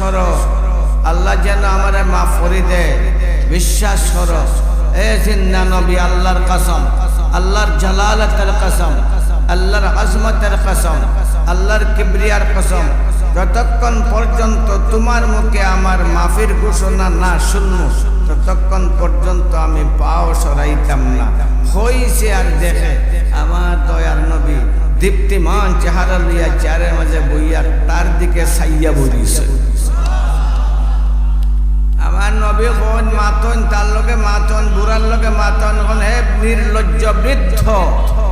করো, আল্লাহ যেন আমারে মাফ করে দেয়। বিশ্বাস করো এ জিন্দা নবী, আল্লাহর কসম, আল্লাহর জালালাতের কসম, আল্লাহর আজমতের কসম, আল্লাহর কিবরিয়ার কসম, যতক্ষণ পর্যন্ত তোমার মুখে আমার মাফির ঘোষণা না শুনবো ততক্ষণ পর্যন্ত আমি পাও সরাইতাম না। হইছে আর দেখে আমার দয়ার নবী দীপ্তিমান চেহারা লইয়া চেয়ারের মাঝে বইয়া তার দিকে সাইয়া বইছে। আমার নবী কোন মাতন, তার লগে মাতন, বুড়ার লগে মাতন, কোন হে নির্লজ্জ বৃদ্ধ,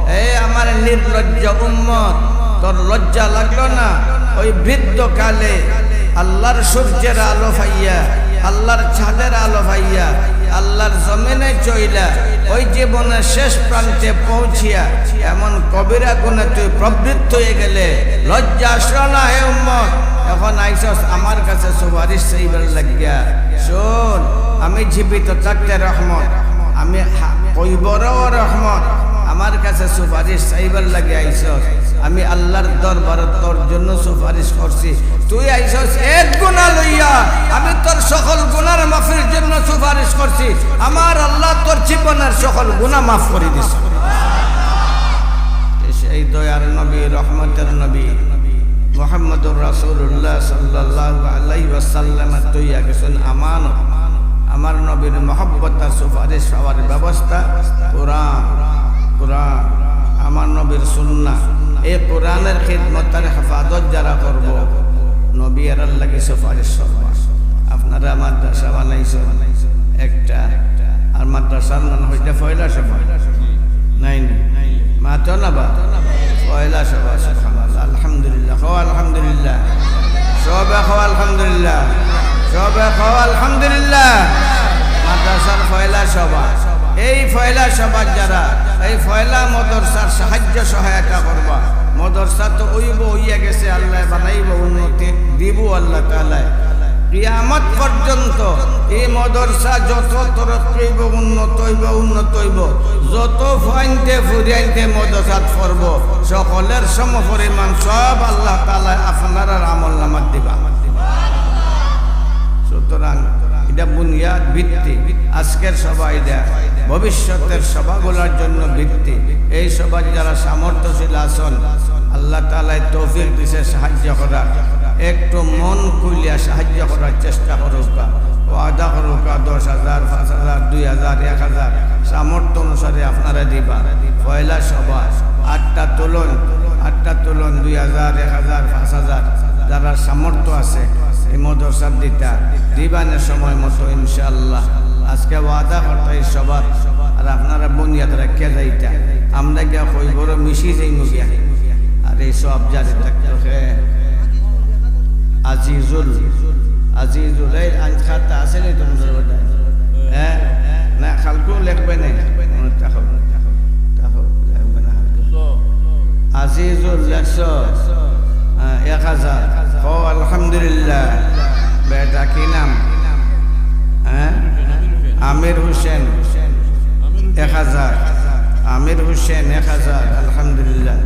হে আমার নির্লজ্জ উম্মত, তোর লজ্জা লাগলো না? ওই বৃদ্ধ কালে আল্লাহর সূর্যের আলো পাইয়া, আল্লাহর ছাদের আলো পাইয়া, আল্লাহর জমিনে চইলা ওই জীবনের শেষ প্রান্তে পৌঁছিয়া এমন কবিরা গুণে তুই প্রবৃত্ত হয়ে গেলে লজ্জা আসলো না? হে উম্মত, এখন আইসস আমার কাছে সুপারিশ চাইবার লাগিয়া। শোন, আমি জীবিত থাকতে রহমত, আমি কইবরও রহমত, আমার কাছে সুপারিশ চাইবার লাগে আইসস। আমি আল্লাহর দরবারে তোর জন্য সুপারিশ করছি, তুই আইসস এক গুনাহ লইয়া, আমি তোর সকল গুনার মাফির জন্য সুপারিশ করছি। আমার আল্লাহ তোর জীবনের সকল গুনাহ মাফ করে দিছে। সেই দয়ার নবী, রহমতের নবী মুহাম্মদুর রাসূলুল্লাহ সাল্লাল্লাহু আলাইহি ওয়াসাল্লাম তৈয়া গেছেন আমানত। আমার নবীর মহব্বত আর সুপারিশ হওয়ার ব্যবস্থা কোরআন, কোরআন আমার নবীর সুন্নাহ। এই কোরআনের খিদমত আর হেফাজত যারা করব, নবী এর লাগি সুপারিশ করব। আপনারা মাদ্রাসা বানাইছেন একটা, আর মাদ্রাসার নাম হইতে পয়লা সভা নাই মাতো না বা পয়লা সভা। সুবহানাল্লাহ, আলহামদুলিল্লাহ, খাও আলহামদুলিল্লাহ, সবে খাও আলহামদুলিল্লাহ, সবে খাও আলহামদুলিল্লাহ। মাদ্রাসার পয়লা সভা, এই পয়লা সভা যারা এই পয়লা মদরসার সাহায্য সহায়তা করবা, মদরসা তো ওইব হইয়া গেছে, আল্লাহ বানাইব, উন্নতি দিব আল্লাহ তাআলা। কিয়ামত পর্যন্ত এই মদরসা যত তরক্কি হইব, উন্নত হইব, উন্নত হইব, যত ফাইনতে ফুরিয়াইতে মদরসাত পড়ব, সকলের সমপরিমাণ সব আল্লাহ তাআলা আপনার আমল নামাত দিবা। সুতরাং এটা বুনিয়াদ, ভিত্তি। আজকের সভা এটা ভবিষ্যতের সভাগুলোর জন্য ভিত্তি। এই সভা যারা সামর্থ্যশীল আছেন, আল্লাহ তাআলা তৌফিক দিছে সাহায্য করার, একটু মন খুলিয়া সাহায্য করার চেষ্টা করুক। ওয়াদা করুক 10,000, 5,000, 2,000, 1,000 সামর্থ্য অনুসারে আপনারা দিবা। পয়লা সভা 8টা তুলন, 2,000, 1,000, 5,000 যারা সামর্থ্য আছে এই মদরসার দিবানের সময় মতো ইনশাআল্লাহ। আজকে ওয়াদা করতে এই সবার, আর আপনারা বুনিয়াদ রাখিয়া যাইতা, আমরা গিয়া কই বড় মিশি যাই গিয়া। আর এই সব জারি থাকতে আজিজুল, আজিজুল এই খাতা আছে নি তোমাদের ওটা? হ্যাঁ না, খালকু লিখবে না, আজিজুল 1,000। ও আলহামদুলিল্লাহ। বেটা কি নাম? হ্যাঁ, আমির হোসেন 1,000, আমির হোসেন 1,000, আলহামদুলিল্লাহ।